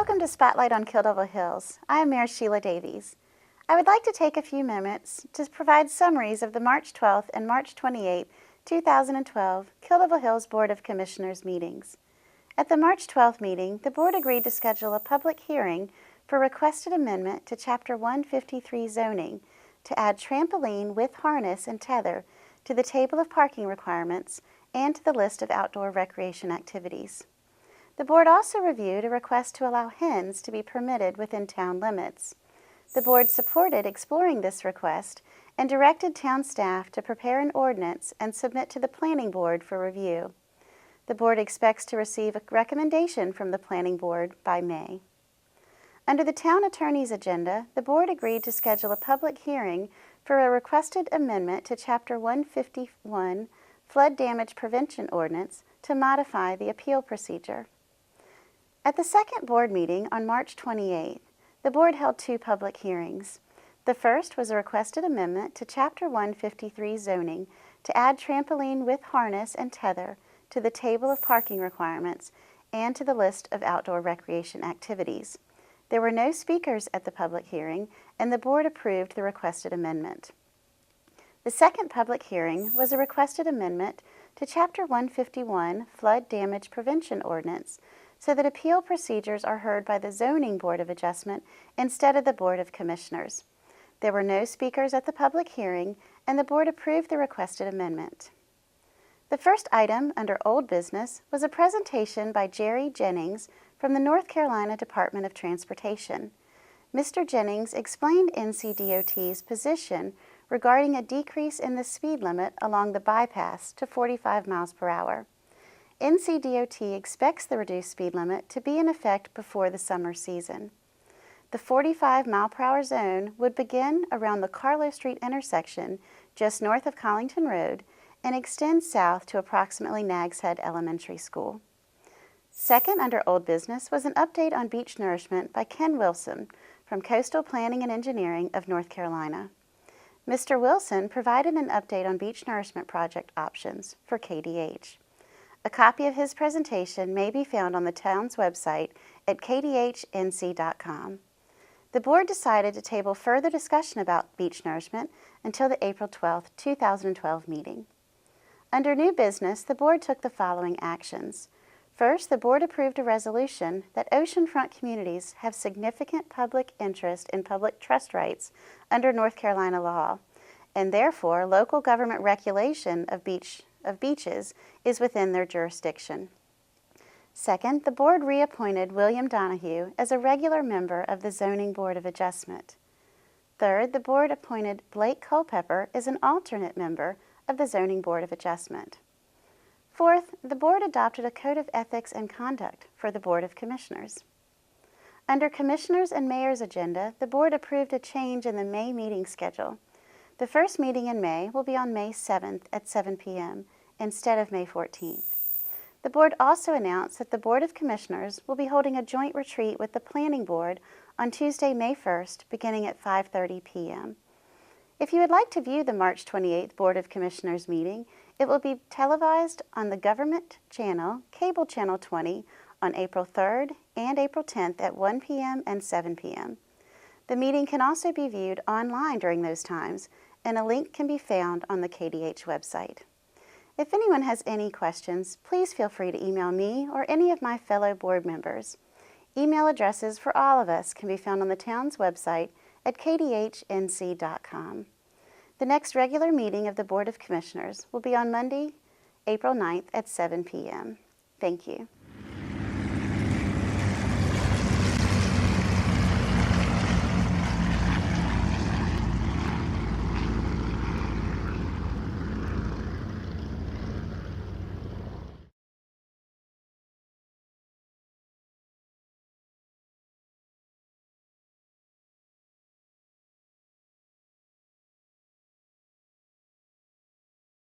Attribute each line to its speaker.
Speaker 1: Welcome to Spotlight on Kill Devil Hills. I am Mayor Sheila Davies. I would like to take a few moments to provide summaries of the March 12th and March 28th, 2012 Kill Devil Hills Board of Commissioners meetings. At the March 12th meeting, the Board agreed to schedule a public hearing for requested amendment to Chapter 153 zoning to add trampoline with harness and tether to the table of parking requirements and to the list of outdoor recreation activities. The Board also reviewed a request to allow hens to be permitted within town limits. The Board supported exploring this request and directed town staff to prepare an ordinance and submit to the Planning Board for review. The Board expects to receive a recommendation from the Planning Board by May. Under the Town Attorney's agenda, the Board agreed to schedule a public hearing for a requested amendment to Chapter 151 Flood Damage Prevention Ordinance to modify the appeal procedure. At the second Board meeting on March 28th, the Board held two public hearings. The first was a requested amendment to Chapter 153 zoning to add trampoline with harness and tether to the table of parking requirements and to the list of outdoor recreation activities. There were no speakers at the public hearing, and the Board approved the requested amendment. The second public hearing was a requested amendment to Chapter 151 Flood Damage Prevention Ordinance so that appeal procedures are heard by the Zoning Board of Adjustment instead of the Board of Commissioners. There were no speakers at the public hearing, and the Board approved the requested amendment. The first item under Old Business was a presentation by Jerry Jennings from the North Carolina Department of Transportation. Mr. Jennings explained NCDOT's position regarding a decrease in the speed limit along the bypass to 45 miles per hour. NCDOT expects the reduced speed limit to be in effect before the summer season. The 45 mile per hour zone would begin around the Carlo Street intersection just north of Collington Road and extend south to approximately Nags Head Elementary School. Second under Old Business was an update on beach nourishment by Ken Wilson from Coastal Planning and Engineering of North Carolina. Mr. Wilson provided an update on beach nourishment project options for KDH. A copy of his presentation may be found on the town's website at KDH.mpeg. The Board decided to table further discussion about beach nourishment until the April 12, 2012 meeting. Under New Business, the Board took the following actions. First, the Board approved a resolution that oceanfront communities have significant public interest in public trust rights under North Carolina law, and therefore local government regulation of beaches is within their jurisdiction. Second, the Board reappointed William Donahue as a regular member of the Zoning Board of Adjustment. Third, the Board appointed Blake Culpepper as an alternate member of the Zoning Board of Adjustment. Fourth, the Board adopted a Code of Ethics and Conduct for the Board of Commissioners. Under Commissioners and Mayor's agenda, the Board approved a change in the May meeting schedule. The first meeting in May will be on May 7th at 7 p.m. instead of May 14th. The Board also announced that the Board of Commissioners will be holding a joint retreat with the Planning Board on Tuesday, May 1st, beginning at 5:30 p.m. If you would like to view the March 28th Board of Commissioners meeting, it will be televised on the government channel, Cable Channel 20, on April 3rd and April 10th at 1 p.m. and 7 p.m. The meeting can also be viewed online during those times, and a link can be found on the KDH website. If anyone has any questions, please feel free to email me or any of my fellow board members. Email addresses for all of us can be found on the town's website at kdhnc.com. The next regular meeting of the Board of Commissioners will be on Monday, April 9th at 7 p.m. Thank you.